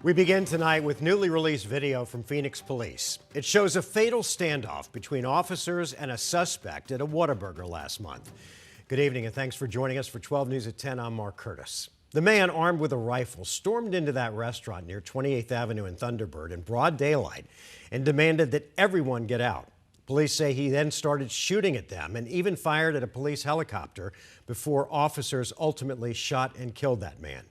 We begin tonight with newly released video from Phoenix police. It shows a fatal standoff between officers and a suspect at a Whataburger last month. Good evening and thanks for joining us for 12 News at 10. I'm Mark Curtis. The man armed with a rifle stormed into that restaurant near 28th Avenue and Thunderbird in broad daylight and demanded that everyone get out. Police say he then started shooting at them and even fired at a police helicopter before officers ultimately shot and killed that man.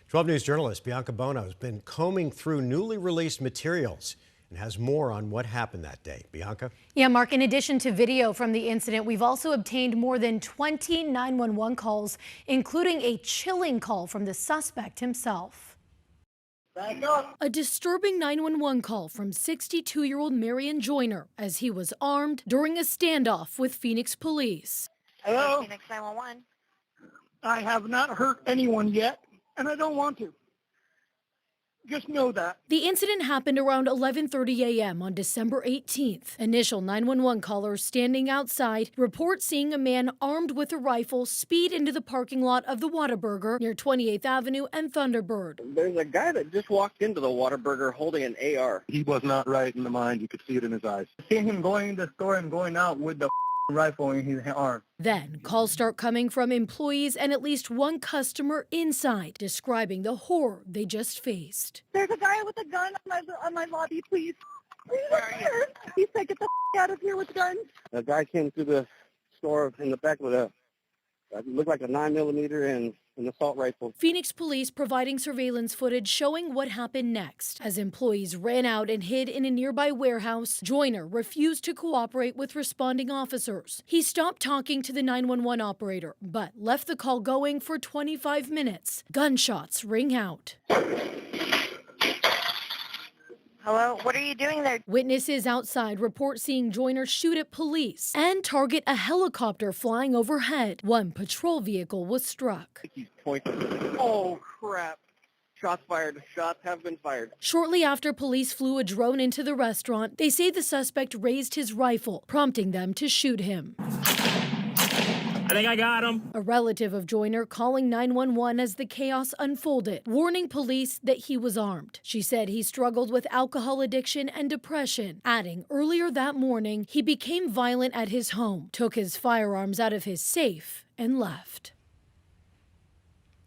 12 News journalist Bianca Bono has been combing through newly released materials and has more on what happened that day. Bianca? Yeah, Mark, in addition to video from the incident, we've also obtained more than 20 911 calls, including a chilling call from the suspect himself. A disturbing 911 call from 62-year-old Marion Joyner as he was armed during a standoff with Phoenix police. Hello? Phoenix 911. I have not hurt anyone yet, and I don't want to. Just know that. The incident happened around 11:30 a.m. on December 18th. Initial 911 callers standing outside report seeing a man armed with a rifle speed into the parking lot of the Whataburger near 28th Avenue and Thunderbird. There's a guy that just walked into the Whataburger holding an AR. He was not right in the mind. You could see it in his eyes. Seeing him going in the store and going out with the rifle in his arm. Then calls start coming from employees and at least one customer inside, describing the horror they just faced. There's a guy with a gun on my lobby, please. Please, here. He said, get the out of here with guns. A guy came through the store in the back with a, looked like a 9mm and an assault rifle. Phoenix police providing surveillance footage showing what happened next. As employees ran out and hid in a nearby warehouse, Joyner refused to cooperate with responding officers. He stopped talking to the 911 operator, but left the call going for 25 minutes. Gunshots ring out. Hello, what are you doing there? Witnesses outside report seeing Joyner shoot at police and target a helicopter flying overhead. One patrol vehicle was struck. He's pointing. Oh, crap. Shots fired. Shots have been fired. Shortly after police flew a drone into the restaurant, they say the suspect raised his rifle, prompting them to shoot him. I think I got him. A relative of Joyner calling 911 as the chaos unfolded, warning police that he was armed. She said he struggled with alcohol addiction and depression, adding earlier that morning he became violent at his home, took his firearms out of his safe, and left.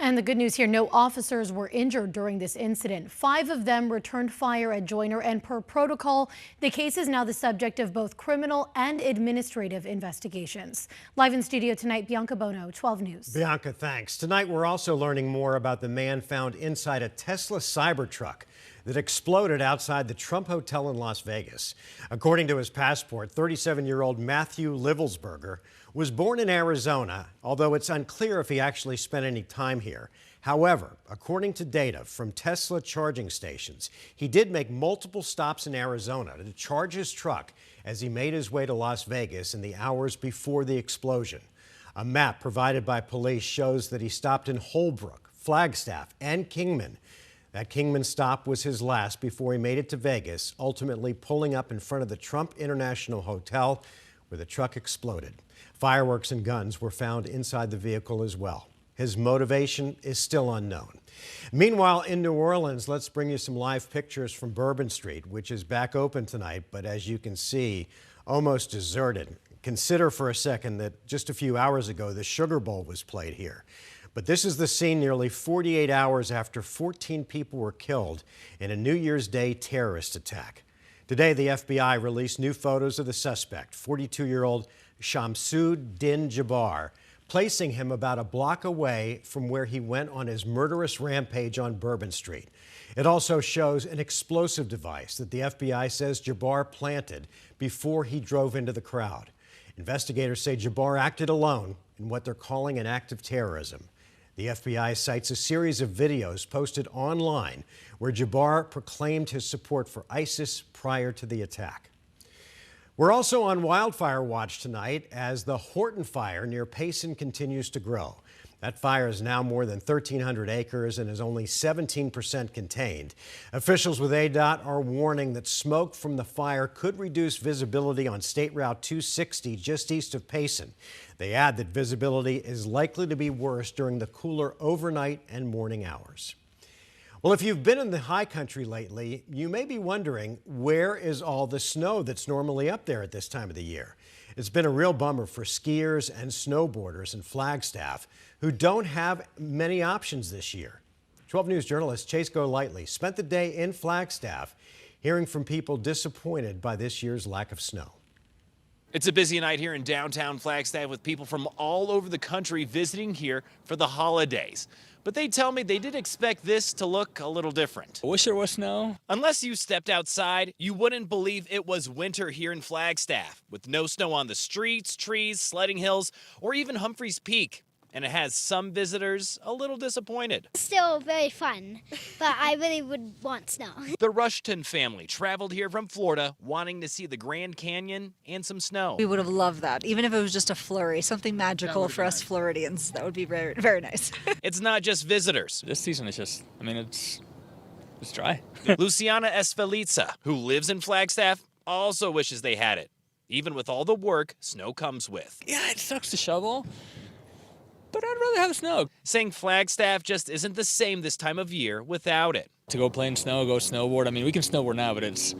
And the good news here, no officers were injured during this incident. 5 of them returned fire at Joyner, and per protocol, the case is now the subject of both criminal and administrative investigations. Live in studio tonight, Bianca Bono, 12 News. Bianca, thanks. Tonight we're also learning more about the man found inside a Tesla Cybertruck that exploded outside the Trump Hotel in Las Vegas. According to his passport, 37-year-old Matthew Livelsberger was born in Arizona, although it's unclear if he actually spent any time here. However, according to data from Tesla charging stations, he did make multiple stops in Arizona to charge his truck as he made his way to Las Vegas in the hours before the explosion. A map provided by police shows that he stopped in Holbrook, Flagstaff, and Kingman. That Kingman stop was his last before he made it to Vegas, ultimately pulling up in front of the Trump International Hotel where the truck exploded. Fireworks and guns were found inside the vehicle as well. His motivation is still unknown. Meanwhile, in New Orleans, let's bring you some live pictures from Bourbon Street, which is back open tonight, but as you can see, almost deserted. Consider for a second that just a few hours ago, the Sugar Bowl was played here. But this is the scene nearly 48 hours after 14 people were killed in a New Year's Day terrorist attack. Today, the FBI released new photos of the suspect, 42-year-old Shamsud Din Jabbar, placing him about a block away from where he went on his murderous rampage on Bourbon Street. It also shows an explosive device that the FBI says Jabbar planted before he drove into the crowd. Investigators say Jabbar acted alone in what they're calling an act of terrorism. The FBI cites a series of videos posted online where Jabbar proclaimed his support for ISIS prior to the attack. We're also on wildfire watch tonight as the Horton fire near Payson continues to grow. That fire is now more than 1,300 acres and is only 17% contained. Officials with ADOT are warning that smoke from the fire could reduce visibility on State Route 260 just east of Payson. They add that visibility is likely to be worse during the cooler overnight and morning hours. Well, if you've been in the high country lately, you may be wondering, where is all the snow that's normally up there at this time of the year? It's been a real bummer for skiers and snowboarders in Flagstaff who don't have many options this year. 12 News journalist Chase Golightly spent the day in Flagstaff hearing from people disappointed by this year's lack of snow. It's a busy night here in downtown Flagstaff with people from all over the country visiting here for the holidays. But they tell me they did expect this to look a little different. I wish there was snow. Unless you stepped outside, you wouldn't believe it was winter here in Flagstaff, with no snow on the streets, trees, sledding hills, or even Humphreys Peak. And it has some visitors a little disappointed. Still very fun, but I really would want snow. The Rushton family traveled here from Florida wanting to see the Grand Canyon and some snow. We would have loved that, even if it was just a flurry, something magical for us Floridians. That would be very, very nice. It's not just visitors. This season is just, it's dry. Luciana Esfeliza, who lives in Flagstaff, also wishes they had it, even with all the work snow comes with. Yeah, it sucks to shovel, but I'd rather have the snow. Saying Flagstaff just isn't the same this time of year without it. To go play in snow, go snowboard. We can snowboard now, but it's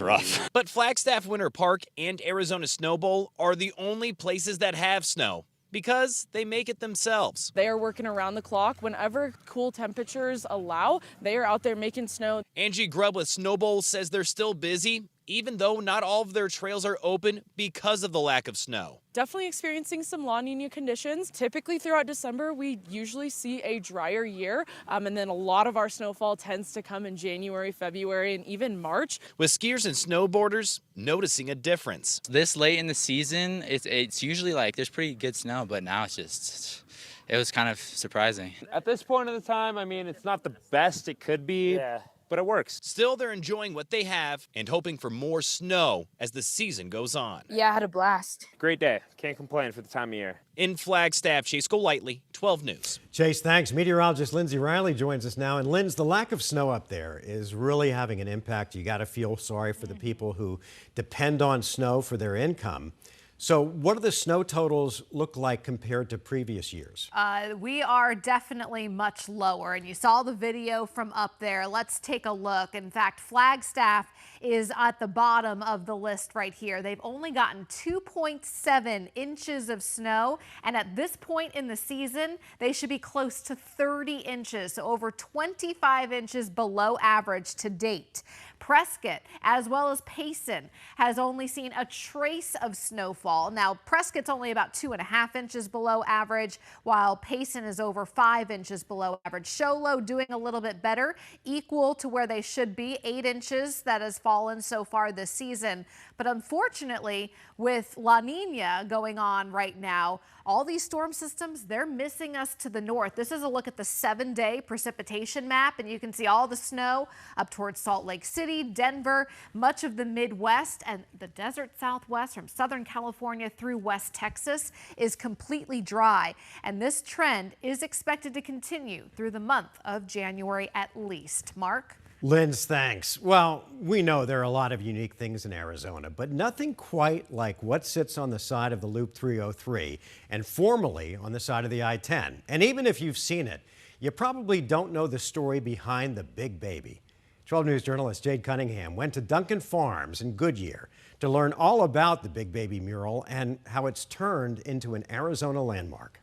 rough. But Flagstaff Winter Park and Arizona Snow Bowl are the only places that have snow because they make it themselves. They are working around the clock. Whenever cool temperatures allow, they are out there making snow. Angie Grubb with Snow Bowl says they're still busy, even though not all of their trails are open because of the lack of snow. Definitely experiencing some La Nina conditions. Typically throughout December, we usually see a drier year, and then a lot of our snowfall tends to come in January, February, and even March. With skiers and snowboarders noticing a difference. This late in the season, it's usually like there's pretty good snow, but now it was kind of surprising. At this point of the time, it's not the best it could be. Yeah. But it works. Still, they're enjoying what they have and hoping for more snow as the season goes on. Yeah, I had a blast. Great day. Can't complain for the time of year. In Flagstaff, Chase Golightly, 12 News. Chase, thanks. Meteorologist Lindsay Riley joins us now. And Linz, the lack of snow up there is really having an impact. You got to feel sorry for the people who depend on snow for their income. So what do the snow totals look like compared to previous years? We are definitely much lower, and you saw the video from up there. Let's take a look. In fact, Flagstaff is at the bottom of the list right here. They've only gotten 2.7 inches of snow, and at this point in the season, they should be close to 30 inches, so over 25 inches below average to date. Prescott, as well as Payson, has only seen a trace of snowfall. Now, Prescott's only about 2.5 inches below average, while Payson is over 5 inches below average. Show Low doing a little bit better, equal to where they should be, 8 inches that has fallen so far this season. But unfortunately, with La Nina going on right now, all these storm systems, they're missing us to the north. This is a look at the 7-day precipitation map, and you can see all the snow up towards Salt Lake City, Denver, much of the Midwest, and the desert Southwest from Southern California through West Texas is completely dry. And this trend is expected to continue through the month of January at least. Mark? Linz, thanks. Well, we know there are a lot of unique things in Arizona, but nothing quite like what sits on the side of the Loop 303 and formerly on the side of the I-10. And even if you've seen it, you probably don't know the story behind the Big Baby. 12 News journalist Jade Cunningham went to Duncan Farms in Goodyear to learn all about the Big Baby mural and how it's turned into an Arizona landmark.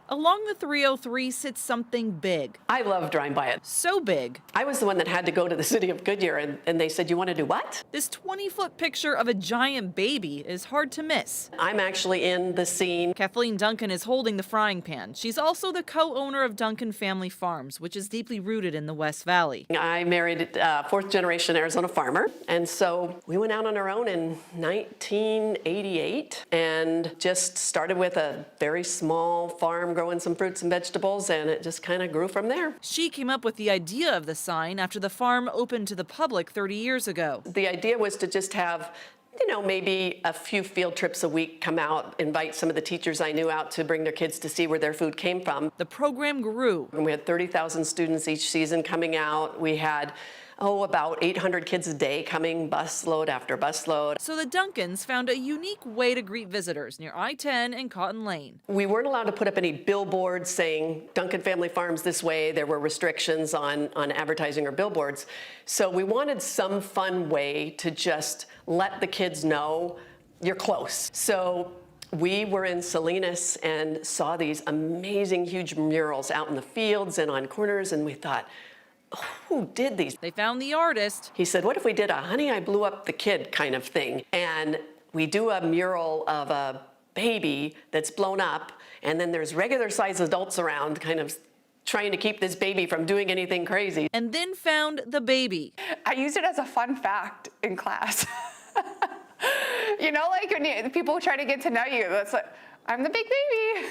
Along the 303 sits something big. I love driving by it. So big. I was the one that had to go to the city of Goodyear, and they said, you want to do what? This 20-foot picture of a giant baby is hard to miss. I'm actually in the scene. Kathleen Duncan is holding the frying pan. She's also the co-owner of Duncan Family Farms, which is deeply rooted in the West Valley. I married a fourth-generation Arizona farmer, and so we went out on our own in 1988 and just started with a very small farm growing some fruits and vegetables, and it just kind of grew from there. She came up with the idea of the sign after the farm opened to the public 30 years ago. The idea was to just have, maybe a few field trips a week, come out, invite some of the teachers I knew out to bring their kids to see where their food came from. The program grew. And we had 30,000 students each season coming out. We had about 800 kids a day coming, busload after busload. So the Duncans found a unique way to greet visitors near I-10 and Cotton Lane. We weren't allowed to put up any billboards saying Duncan Family Farms this way. There were restrictions on advertising or billboards. So we wanted some fun way to just let the kids know you're close. So we were in Salinas and saw these amazing huge murals out in the fields and on corners, and we thought, who did these? They found the artist. He said, what if we did a honey, I blew up the kid kind of thing? And we do a mural of a baby that's blown up, and then there's regular sized adults around kind of trying to keep this baby from doing anything crazy. And then found the baby. I used it as a fun fact in class. You know, like when people try to get to know you, that's like, I'm the big baby.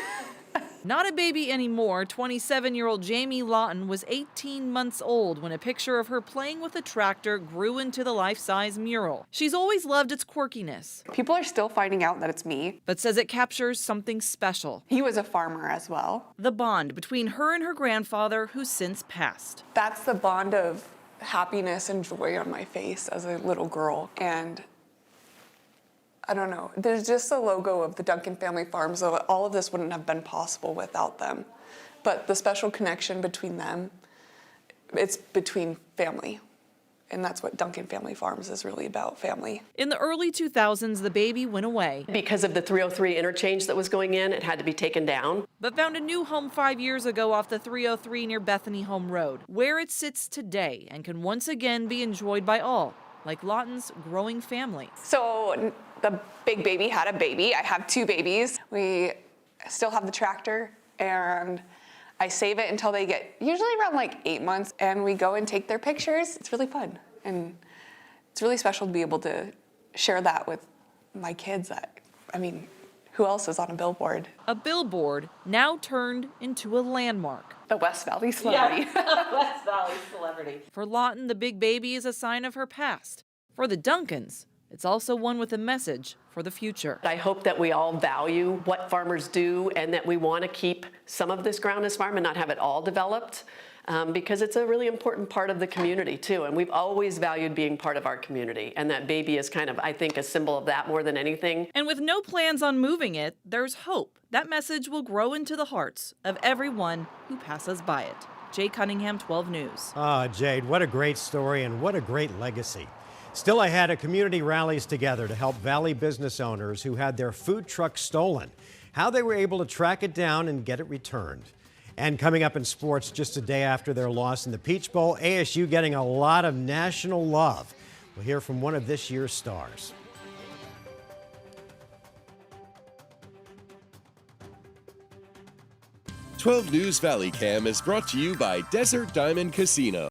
Not a baby anymore, 27-year-old Jamie Lawton was 18 months old when a picture of her playing with a tractor grew into the life-size mural. She's always loved its quirkiness. People are still finding out that it's me. But says it captures something special. He was a farmer as well. The bond between her and her grandfather, who's since passed. That's the bond of happiness and joy on my face as a little girl. And I don't know, there's just the logo of the Duncan Family Farms, so all of this wouldn't have been possible without them. But the special connection between them, it's between family. And that's what Duncan Family Farms is really about, family. In the early 2000s, the baby went away. Because of the 303 interchange that was going in, it had to be taken down. But found a new home 5 years ago off the 303 near Bethany Home Road, where it sits today and can once again be enjoyed by all, like Lawton's growing family. So the big baby had a baby. I have two babies. We still have the tractor, and I save it until they get usually around like 8 months, and we go and take their pictures. It's really fun, and it's really special to be able to share that with my kids. Who else is on a billboard? A billboard now turned into a landmark. The West Valley celebrity. Yeah, West Valley celebrity. For Lawton, the big baby is a sign of her past. For the Duncans, it's also one with a message for the future. I hope that we all value what farmers do and that we want to keep some of this ground as farm and not have it all developed because it's a really important part of the community too. And we've always valued being part of our community. And that baby is kind of, I think, a symbol of that more than anything. And with no plans on moving it, there's hope. That message will grow into the hearts of everyone who passes by it. Jay Cunningham, 12 News. Jade, what a great story and what a great legacy. Still ahead, a community rallies together to help Valley business owners who had their food truck stolen, how they were able to track it down and get it returned. And coming up in sports, just a day after their loss in the Peach Bowl, ASU getting a lot of national love. We'll hear from one of this year's stars. 12 News Valley Cam is brought to you by Desert Diamond Casino.